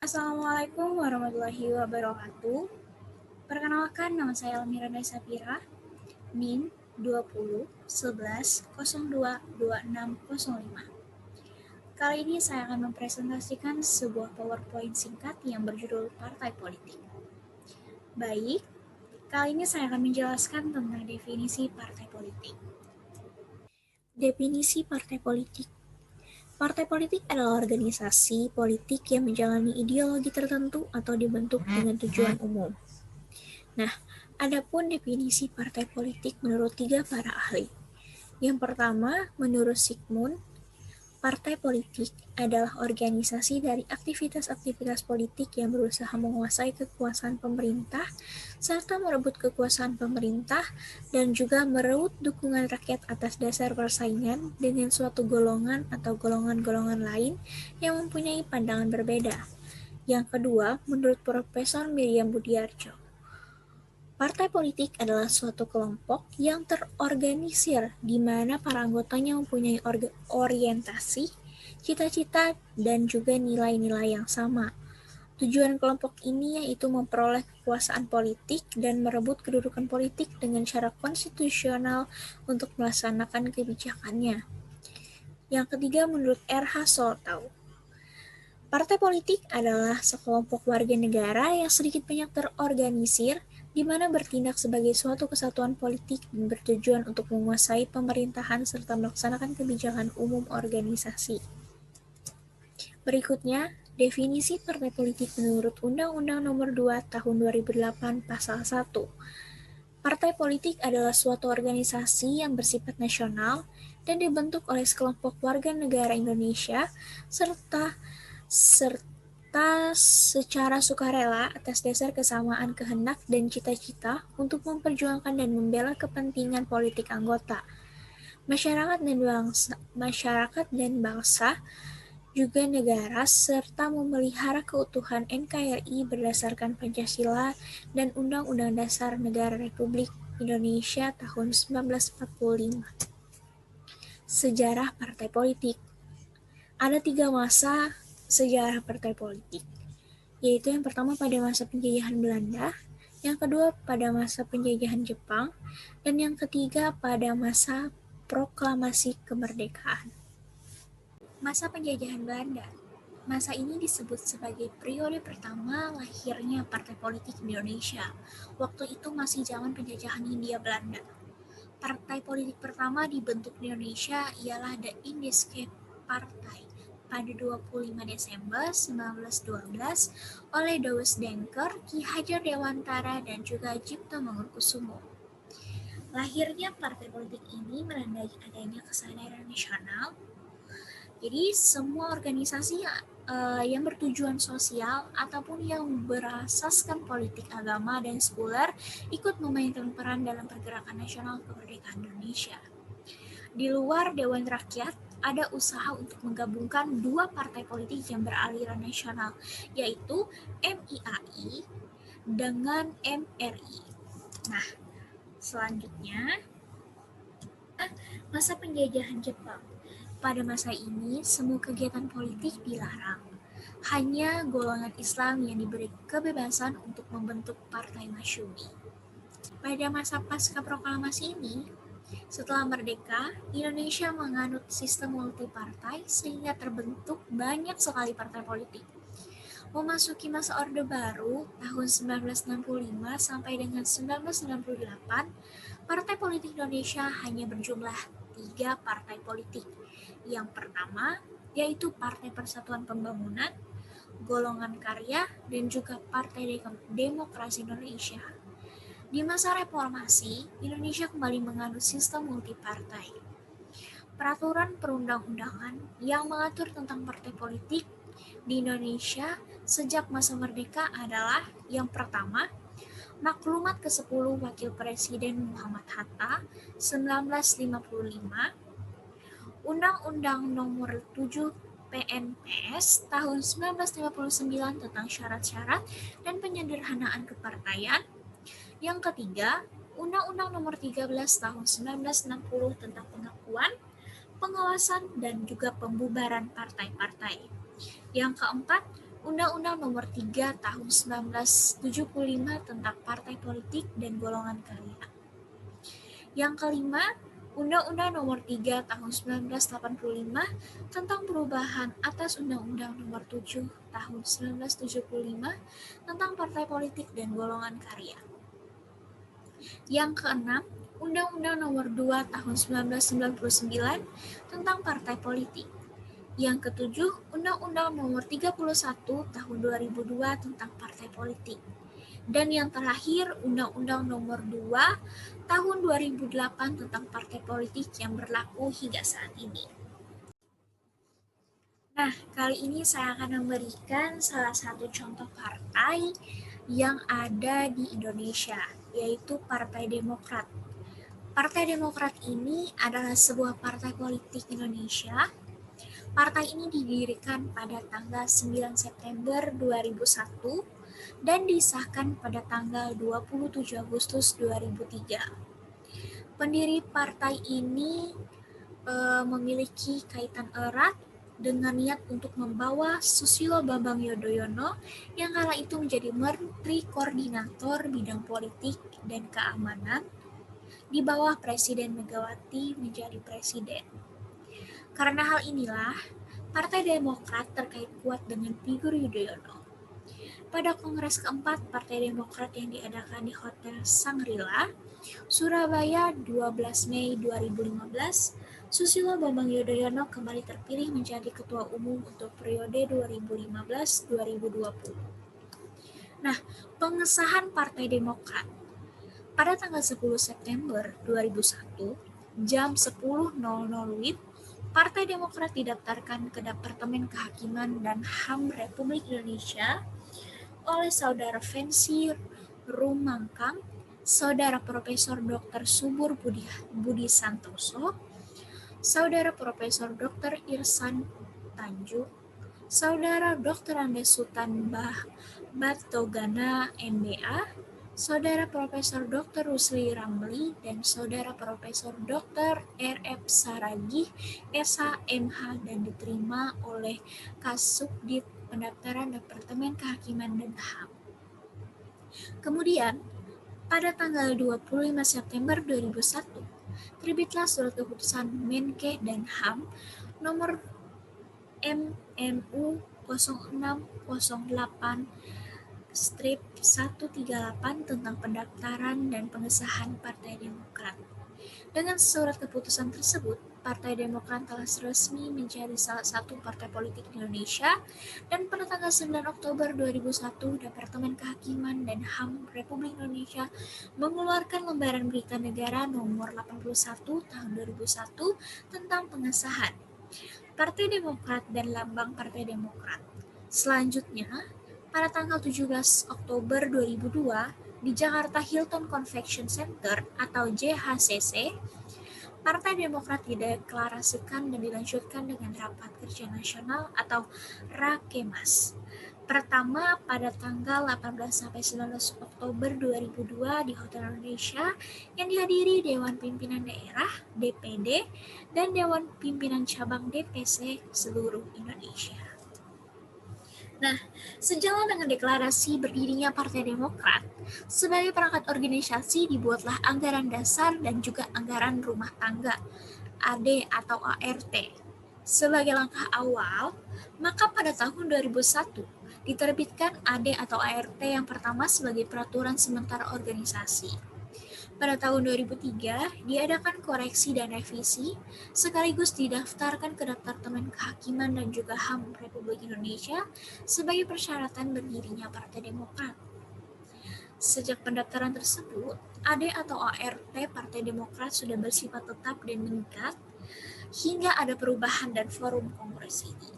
Assalamualaikum warahmatullahi wabarakatuh. Perkenalkan, nama saya Almiranda Sapira, NIM 2011 11 02 2605. Kali ini saya akan mempresentasikan sebuah PowerPoint singkat yang berjudul Partai Politik. Baik, kali ini saya akan menjelaskan tentang definisi partai politik. Definisi partai politik. Partai politik adalah organisasi politik yang menjalani ideologi tertentu atau dibentuk dengan tujuan umum. Nah, adapun definisi partai politik menurut tiga para ahli. Yang pertama, menurut Sigmund, partai politik adalah organisasi dari aktivitas-aktivitas politik yang berusaha menguasai kekuasaan pemerintah, serta merebut kekuasaan pemerintah, dan juga merebut dukungan rakyat atas dasar persaingan dengan suatu golongan atau golongan-golongan lain yang mempunyai pandangan berbeda. Yang kedua, menurut Profesor Miriam Budiarjo, partai politik adalah suatu kelompok yang terorganisir di mana para anggotanya mempunyai orientasi, cita-cita, dan juga nilai-nilai yang sama. Tujuan kelompok ini yaitu memperoleh kekuasaan politik dan merebut kedudukan politik dengan cara konstitusional untuk melaksanakan kebijakannya. Yang ketiga, menurut R.H. Soltau, partai politik adalah sekelompok warga negara yang sedikit banyak terorganisir di mana bertindak sebagai suatu kesatuan politik dan bertujuan untuk menguasai pemerintahan serta melaksanakan kebijakan umum organisasi. Berikutnya, definisi partai politik menurut Undang-Undang Nomor 2 Tahun 2008 Pasal 1. Partai politik adalah suatu organisasi yang bersifat nasional dan dibentuk oleh sekelompok warga negara Indonesia serta secara sukarela atas dasar kesamaan kehendak dan cita-cita untuk memperjuangkan dan membela kepentingan politik anggota, masyarakat dan bangsa, juga negara, serta memelihara keutuhan NKRI berdasarkan Pancasila dan Undang-Undang Dasar Negara Republik Indonesia tahun 1945. Sejarah partai politik. Ada 3 masa sejarah partai politik, yaitu yang pertama pada masa penjajahan Belanda, yang kedua pada masa penjajahan Jepang, dan yang ketiga pada masa proklamasi kemerdekaan. Masa penjajahan Belanda. Masa ini disebut sebagai periode pertama lahirnya partai politik di Indonesia. Waktu itu masih zaman penjajahan Hindia Belanda. Partai politik pertama dibentuk di Indonesia ialah The Indische Partai pada 25 Desember 1912 oleh Douwe Denker, Ki Hajar Dewantara, dan juga Cipto Mangunkusumo. Lahirnya partai politik ini menandai adanya kesadaran nasional. Jadi semua organisasi yang bertujuan sosial ataupun yang berasaskan politik agama dan sekuler ikut memainkan peran dalam pergerakan nasional kemerdekaan Indonesia. Di luar Dewan Rakyat, ada usaha untuk menggabungkan 2 partai politik yang beraliran nasional, yaitu MIAI dengan MRI. Nah, selanjutnya, masa penjajahan Jepang. Pada masa ini, semua kegiatan politik dilarang. Hanya golongan Islam yang diberi kebebasan untuk membentuk partai masyumi. Pada masa pasca proklamasi ini, setelah merdeka, Indonesia menganut sistem multipartai sehingga terbentuk banyak sekali partai politik. Memasuki masa Orde Baru tahun 1965 sampai dengan 1998, partai politik Indonesia hanya berjumlah 3 partai politik. Yang pertama yaitu Partai Persatuan Pembangunan, Golongan Karya, dan juga Partai Demokrasi Indonesia. Di masa reformasi, Indonesia kembali menganut sistem multipartai. Peraturan perundang-undangan yang mengatur tentang partai politik di Indonesia sejak masa merdeka adalah yang pertama, Maklumat ke-10 Wakil Presiden Muhammad Hatta 1955, Undang-Undang Nomor 7 PNPS tahun 1959 tentang syarat-syarat dan penyederhanaan kepartaian. Yang ketiga, Undang-Undang Nomor 13 Tahun 1960 tentang pengakuan, pengawasan, dan juga pembubaran partai-partai. Yang keempat, Undang-Undang Nomor 3 Tahun 1975 tentang Partai Politik dan Golongan Karya. Yang kelima, Undang-Undang Nomor 3 Tahun 1985 tentang perubahan atas Undang-Undang Nomor 7 Tahun 1975 tentang Partai Politik dan Golongan Karya. Yang keenam, Undang-Undang Nomor 2 Tahun 1999 tentang Partai Politik. Yang ketujuh, Undang-Undang Nomor 31 Tahun 2002 tentang Partai Politik. Dan yang terakhir, Undang-Undang Nomor 2 Tahun 2008 tentang Partai Politik yang berlaku hingga saat ini. Nah, kali ini saya akan memberikan salah satu contoh partai yang ada di Indonesia, yaitu Partai Demokrat. Partai Demokrat ini adalah sebuah partai politik Indonesia. Partai ini didirikan pada tanggal 9 September 2001 dan disahkan pada tanggal 27 Agustus 2003. Pendiri partai ini memiliki kaitan erat dengan niat untuk membawa Susilo Bambang Yudhoyono yang kala itu menjadi Menteri Koordinator Bidang Politik dan Keamanan di bawah Presiden Megawati menjadi presiden. Karena hal inilah, Partai Demokrat terkait kuat dengan figur Yudhoyono. Pada Kongres keempat Partai Demokrat yang diadakan di Hotel Shangri-La, Surabaya 12 Mei 2015, Susilo Bambang Yudhoyono kembali terpilih menjadi Ketua Umum untuk periode 2015-2020. Nah, pengesahan Partai Demokrat. Pada tanggal 10 September 2001, jam 10.00 WIB, Partai Demokrat didaftarkan ke Departemen Kehakiman dan HAM Republik Indonesia oleh Saudara Fensi Rumangkang, Saudara Profesor Dr. Subur Budi Santoso, Saudara Profesor Dr. Irsan Tanjung, Saudara Dr. Andes Sultan Batogana MBA, Saudara Profesor Dr. Rusli Ramli, dan Saudara Profesor Dr. R.F. Saragih, SH.MH, dan diterima oleh Kasubdit Pendaftaran Departemen Kehakiman dan HAM. Kemudian, pada tanggal 25 September 2001, terbitlah surat keputusan Menkes dan HAM nomor MMU 0608/138 tentang pendaftaran dan pengesahan Partai Demokrat. Dengan surat keputusan tersebut, Partai Demokrat telah resmi menjadi salah satu partai politik di Indonesia dan pada tanggal 9 Oktober 2001, Departemen Kehakiman dan HAM Republik Indonesia mengeluarkan lembaran berita negara nomor 81 tahun 2001 tentang pengesahan Partai Demokrat dan lambang Partai Demokrat. Selanjutnya, pada tanggal 17 Oktober 2002, di Jakarta Hilton Convention Center atau JHCC, Partai Demokrat dideklarasikan dan dilanjutkan dengan Rapat Kerja Nasional atau Rakemas. Pertama pada tanggal 18-19 Oktober 2002 di Hotel Indonesia yang dihadiri Dewan Pimpinan Daerah, DPD, dan Dewan Pimpinan Cabang DPC seluruh Indonesia. Nah, sejalan dengan deklarasi berdirinya Partai Demokrat, sebagai perangkat organisasi dibuatlah anggaran dasar dan juga anggaran rumah tangga, AD atau ART. Sebagai langkah awal, maka pada tahun 2001 diterbitkan AD atau ART yang pertama sebagai peraturan sementara organisasi. Pada tahun 2003, diadakan koreksi dan revisi, sekaligus didaftarkan ke Departemen Kehakiman dan juga HAM Republik Indonesia sebagai persyaratan berdirinya Partai Demokrat. Sejak pendaftaran tersebut, AD atau ART Partai Demokrat sudah bersifat tetap dan mengikat hingga ada perubahan dan forum kongres ini.